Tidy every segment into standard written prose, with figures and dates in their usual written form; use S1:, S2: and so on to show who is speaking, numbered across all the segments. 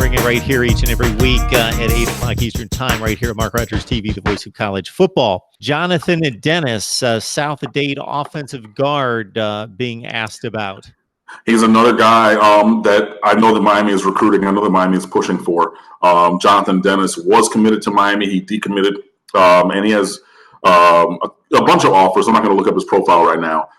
S1: bring it right here each and every week at 8 o'clock Eastern Time, right here at Mark Rogers TV, the voice of college football. Jonathan Dennis, South of Dade offensive guard, being asked about.
S2: He's another guy that I know that Miami is recruiting. I know that Miami is pushing for. Jonathan Dennis was committed to Miami. He decommitted, and he has a bunch of offers. I'm not going to look up his profile right now.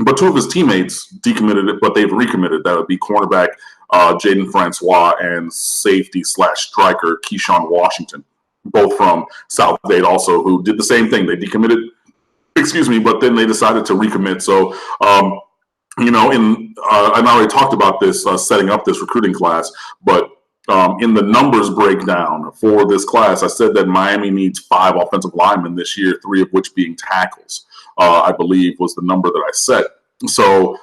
S2: But two of his teammates decommitted it, but they've recommitted. That would be cornerback Jaden Francois and safety/striker Keyshawn Washington, both from South Dade also, who did the same thing. They decommitted, but then they decided to recommit. So, and I already talked about this setting up this recruiting class, but in the numbers breakdown for this class, I said that Miami needs 5 offensive linemen this year, 3 of which being tackles. I believe was the number that I set. So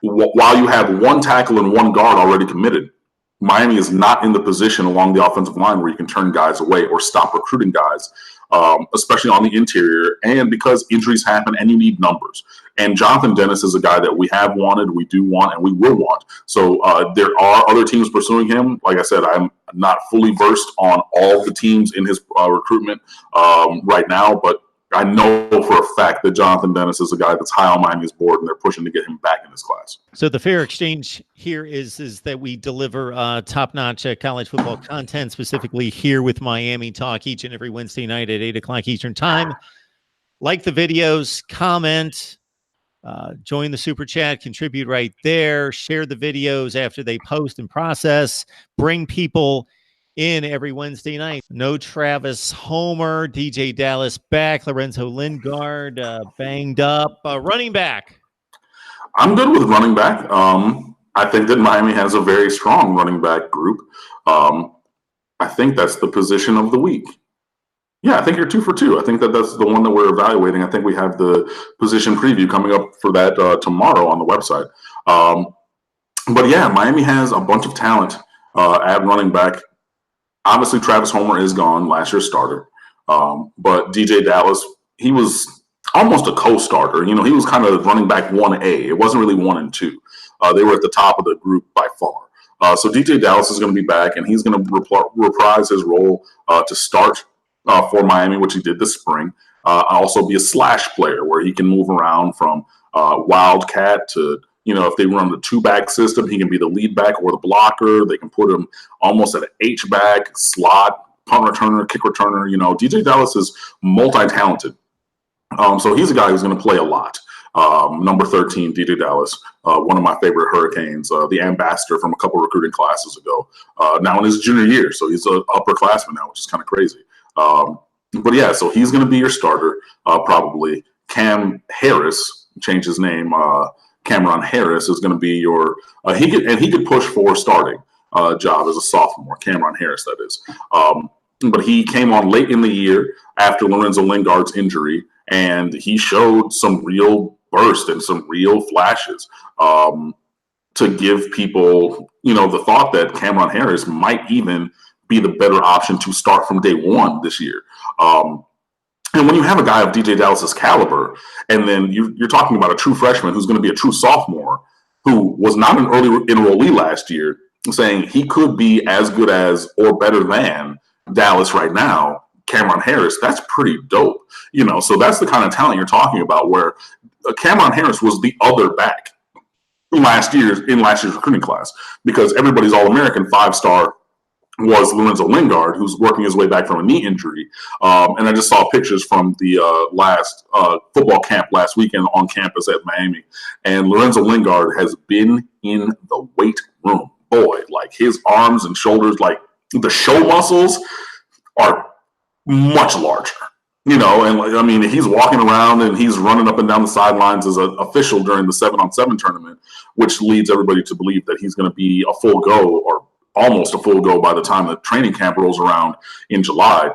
S2: while you have 1 tackle and 1 guard already committed, Miami is not in the position along the offensive line where you can turn guys away or stop recruiting guys, especially on the interior, and because injuries happen and you need numbers. And Jonathan Dennis is a guy that we have wanted, we do want, and we will want. So there are other teams pursuing him. Like I said, I'm not fully versed on all the teams in his recruitment right now, but I know for a fact that Jonathan Dennis is a guy that's high on Miami's board, and they're pushing to get him back in this class.
S1: So the fair exchange here is that we deliver top-notch college football content, specifically here with Miami Talk each and every Wednesday night at 8 o'clock Eastern Time. Like the videos, comment, join the Super Chat, contribute right there, share the videos after they post and process, bring people in every Wednesday night. No Travis Homer, DJ Dallas back, Lorenzo Lingard banged up. Running back.
S2: I'm good with running back. I think that Miami has a very strong running back group. I think that's the position of the week. Yeah, I think you're 2 for 2. I think that's the one that we're evaluating. I think we have the position preview coming up for that tomorrow on the website. But yeah, Miami has a bunch of talent at running back. Obviously, Travis Homer is gone, last year's starter. But DJ Dallas, he was almost a co-starter. He was kind of running back 1A. It wasn't really 1 and 2. They were at the top of the group by far. So DJ Dallas is going to be back, and he's going to reprise his role to start for Miami, which he did this spring. Also be a slash player where he can move around from wildcat to, if they run the 2-back system, he can be the lead back or the blocker. They can put him almost at an H-back, slot, punt returner, kick returner. DJ Dallas is multi-talented. So he's a guy who's going to play a lot. Number 13, DJ Dallas, one of my favorite Hurricanes, the ambassador from a couple recruiting classes ago. Now in his junior year, so he's an upperclassman now, which is kind of crazy. But yeah, so he's going to be your starter, probably. Cam Harris, changed his name, Cameron Harris is going to be your he could push for starting job as a sophomore. Cameron Harris, that is. But he came on late in the year after Lorenzo Lingard's injury, and he showed some real burst and some real flashes to give people, the thought that Cameron Harris might even be the better option to start from day one this year. And when you have a guy of DJ Dallas's caliber, and then you're talking about a true freshman who's going to be a true sophomore, who was not an early enrollee last year, saying he could be as good as or better than Dallas right now, Cameron Harris, that's pretty dope. So that's the kind of talent you're talking about, where Cameron Harris was the other back in last year's recruiting class, because everybody's All-American 5-star was Lorenzo Lingard, who's working his way back from a knee injury. And I just saw pictures from the last football camp last weekend on campus at Miami. And Lorenzo Lingard has been in the weight room. Boy, like his arms and shoulders, like the show muscles are much larger. And he's walking around and he's running up and down the sidelines as an official during the 7-on-7 tournament, which leads everybody to believe that he's going to be a full go, or almost a full go, by the time the training camp rolls around in July.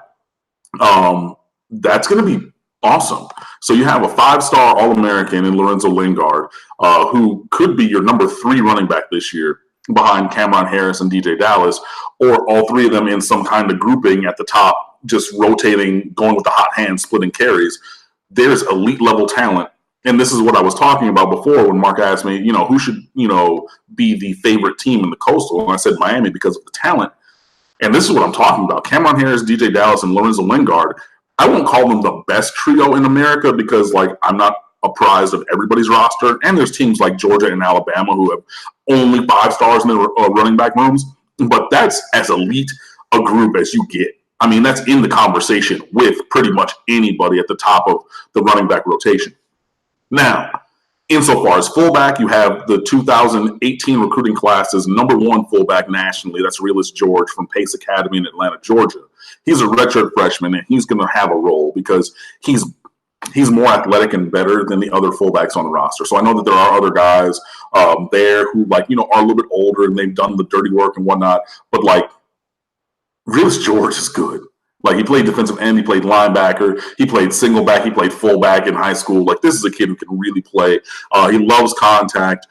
S2: That's going to be awesome. So you have a 5-star All-American in Lorenzo Lingard, who could be your number 3 running back this year, behind Cameron Harris and DJ Dallas, or all 3 of them in some kind of grouping at the top, just rotating, going with the hot hand, splitting carries. There's elite level talent and this is what I was talking about before when Mark asked me, who should, be the favorite team in the Coastal? And I said Miami because of the talent. And this is what I'm talking about. Cameron Harris, DJ Dallas, and Lorenzo Lingard. I won't call them the best trio in America because, I'm not apprised of everybody's roster. And there's teams like Georgia and Alabama who have only 5 stars in their running back rooms. But that's as elite a group as you get. I mean, that's in the conversation with pretty much anybody at the top of the running back rotation. Now, insofar as fullback, you have the 2018 recruiting class's #1 fullback nationally. That's Realus George from Pace Academy in Atlanta, Georgia. He's a redshirt freshman, and he's going to have a role because he's more athletic and better than the other fullbacks on the roster. So I know that there are other guys there who, are a little bit older and they've done the dirty work and whatnot. But, Realus George is good. He played defensive end, he played linebacker, he played single back, he played fullback in high school. This is a kid who can really play. He loves contact.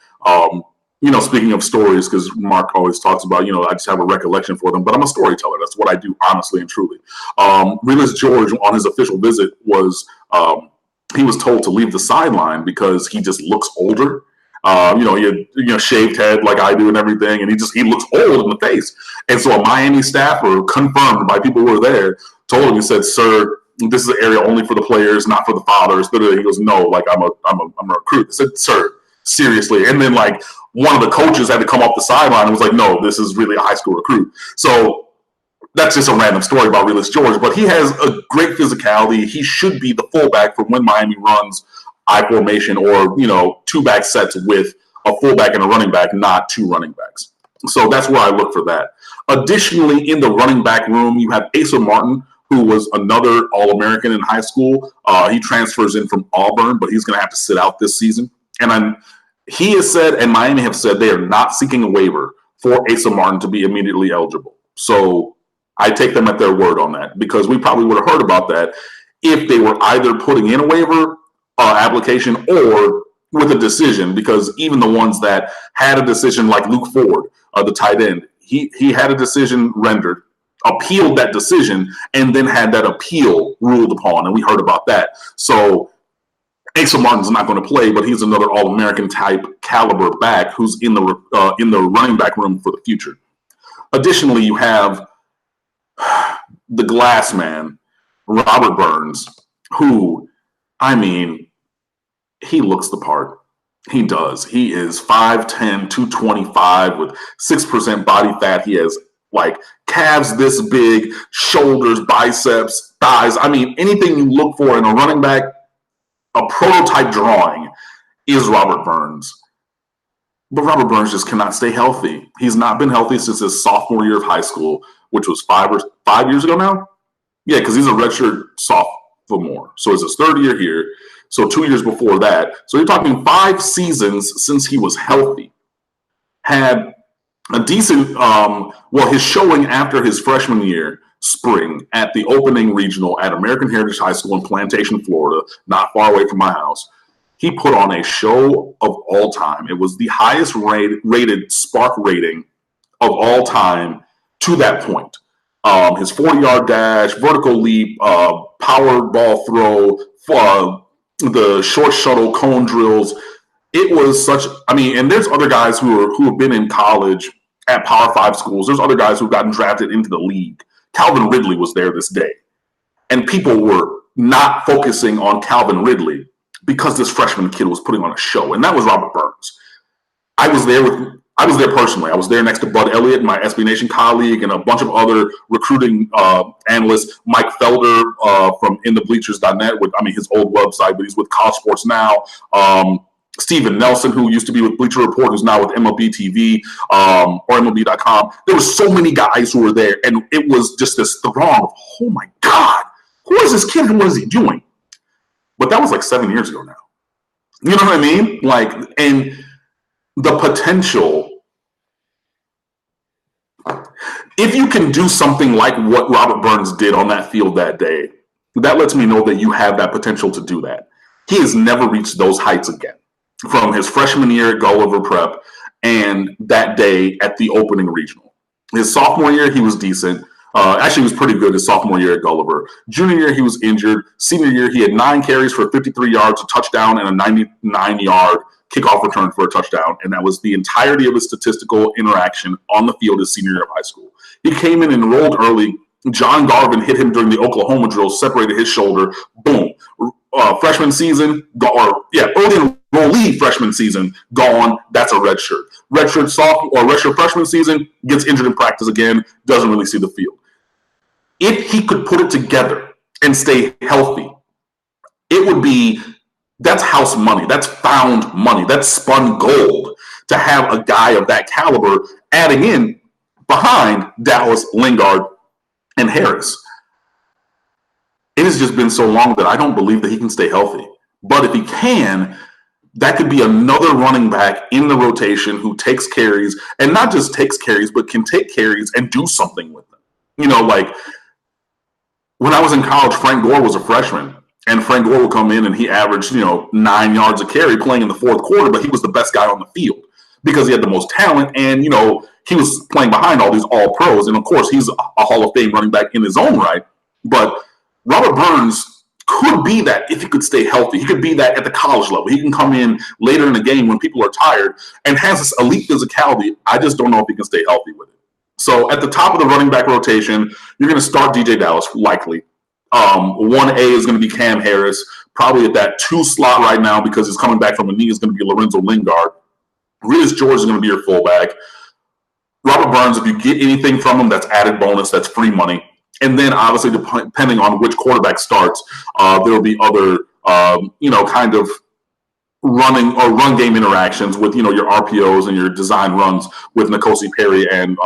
S2: Speaking of stories, because Mark always talks about, I just have a recollection for them, but I'm a storyteller. That's what I do, honestly and truly. Realus George, on his official visit, he was told to leave the sideline because he just looks older. He had shaved head like I do and everything, and he looks old in the face. And so a Miami staffer, confirmed by people who were there, told him, he said, "Sir, this is an area only for the players, not for the fathers." He goes, "No, I'm a recruit." I said, "Sir, seriously?" And then one of the coaches had to come off the sideline and was like, "No, this is really a high school recruit." So that's just a random story about Realus George, but he has a great physicality. He should be the fullback for when Miami runs I formation or, 2-back sets with a fullback and a running back, not 2 running backs. So that's where I look for that. Additionally, in the running back room, you have Asa Martin, who was another All-American in high school. He transfers in from Auburn, but he's going to have to sit out this season. And he has said, and Miami have said, they are not seeking a waiver for Asa Martin to be immediately eligible. So I take them at their word on that, because we probably would have heard about that if they were either putting in a waiver application or with a decision, because even the ones that had a decision, like Luke Ford, the tight end, he had a decision rendered, appealed that decision, and then had that appeal ruled upon, and we heard about that. So Asa Martin's not going to play, but he's another All-American type caliber back who's in the running back room for the future. Additionally, you have the glass man, Robert Burns, who, he looks the part. He does. He is 5'10", 225 with 6% body fat. He has calves this big, shoulders, biceps, thighs. Anything you look for in a running back, a prototype drawing is Robert Burns. But Robert Burns just cannot stay healthy. He's not been healthy since his sophomore year of high school, which was 5 years ago now. Yeah, because he's a redshirt sophomore. So it's his 3rd year here. So 2 years before that. So you're talking 5 seasons since he was healthy. Had a decent, his showing after his freshman year, spring, at the opening regional at American Heritage High School in Plantation, Florida, not far away from my house. He put on a show of all time. It was the highest rated Spark rating of all time to that point. His 40-yard dash, vertical leap, power ball throw, the short shuttle, cone drills. It was such, and there's other guys who have been in college at Power 5 schools. There's other guys who've gotten drafted into the league. Calvin Ridley was there this day. And people were not focusing on Calvin Ridley because this freshman kid was putting on a show. And that was Robert Burns. I was there personally. I was there next to Bud Elliott, my SB Nation colleague, and a bunch of other recruiting analysts. Mike Felder from InTheBleachers.net, with his old website, but he's with College Sports Now. Stephen Nelson, who used to be with Bleacher Report, who's now with MLB TV or MLB.com. There were so many guys who were there, and it was just this throng of, oh my God, who is this kid and what is he doing? But that was 7 years ago now. You know what I mean? And the potential, if you can do something like what Robert Burns did on that field that day, that lets me know that you have that potential to do that. He has never reached those heights again from his freshman year at Gulliver Prep and that day at the opening regional. His sophomore year, he was decent. Actually, he was pretty good his sophomore year at Gulliver. Junior year, he was injured. Senior year, he had 9 carries for 53 yards, a touchdown, and a 99-yard kickoff return for a touchdown. And that was the entirety of his statistical interaction on the field his senior year of high school. He came in and enrolled early. John Garvin hit him during the Oklahoma drill, separated his shoulder. Boom. Freshman season, early enrollee freshman season, gone. That's a red shirt. Redshirt sophomore or redshirt freshman season, gets injured in practice again, doesn't really see the field. If he could put it together and stay healthy, it would be, that's house money. That's found money. That's spun gold to have a guy of that caliber adding in behind Dallas, Lingard, and Harris. It has just been so long that I don't believe that he can stay healthy. But if he can, that could be another running back in the rotation who takes carries, and not just takes carries, but can take carries and do something with them. You know, like when I was in college, Frank Gore was a freshman, and Frank Gore would come in and he averaged, 9 yards a carry playing in the fourth quarter, but he was the best guy on the field because he had the most talent, and, he was playing behind all these all-pros. And, of course, he's a Hall of Fame running back in his own right. But Robert Burns could be that if he could stay healthy. He could be that at the college level. He can come in later in the game when people are tired and has this elite physicality. I just don't know if he can stay healthy with it. So at the top of the running back rotation, you're going to start DJ Dallas, likely. 1A is going to be Cam Harris, probably at that 2 slot right now because he's coming back from a knee is going to be Lorenzo Lingard. Riz George is going to be your fullback. Robert Burns, if you get anything from him, that's added bonus, that's free money. And then obviously, depending on which quarterback starts, there will be other, kind of running or run game interactions with, your RPOs and your design runs with N'Kosi Perry and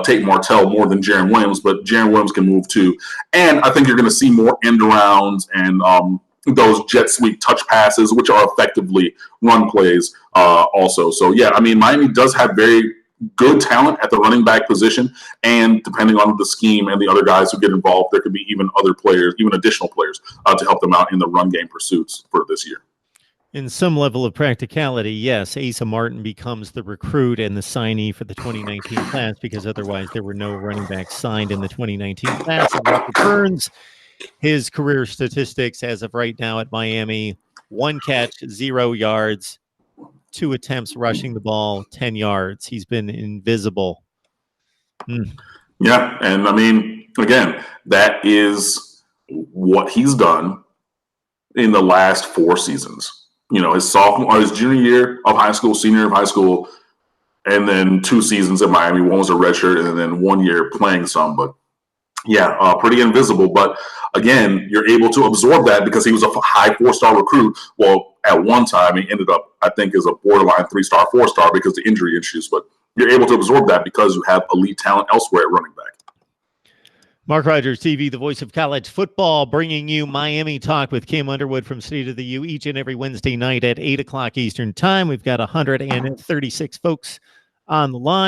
S2: Tate Martell more than Jaron Williams, but Jaron Williams can move too. And I think you're going to see more end arounds and those jet sweep touch passes, which are effectively run plays also. So, yeah, I mean, Miami does have very good talent at the running back position, and depending on the scheme and the other guys who get involved, there could be even other players, even additional players to help them out in the run game pursuits for this year.
S1: In some level of practicality, yes, Asa Martin becomes the recruit and the signee for the 2019 class because otherwise there were no running backs signed in the 2019 class. And Robert Burns, his career statistics as of right now at Miami, 1 catch, 0 yards, 2 attempts rushing the ball, 10 yards. He's been invisible.
S2: Yeah, and I mean, again, that is what he's done in the last 4 seasons. His sophomore or his junior year of high school, senior year of high school, and then 2 seasons at Miami. One was a redshirt, and then 1 year playing some. But yeah, pretty invisible. But again, you're able to absorb that because he was a high 4-star recruit. Well, at one time, he ended up, I think, as a borderline 3-star, 4-star because of the injury issues. But you're able to absorb that because you have elite talent elsewhere at running back.
S1: Mark Rogers TV, the voice of college football, bringing you Miami Talk with Kim Underwood from State of the U each and every Wednesday night at 8 o'clock Eastern Time. We've got 136 folks on the line.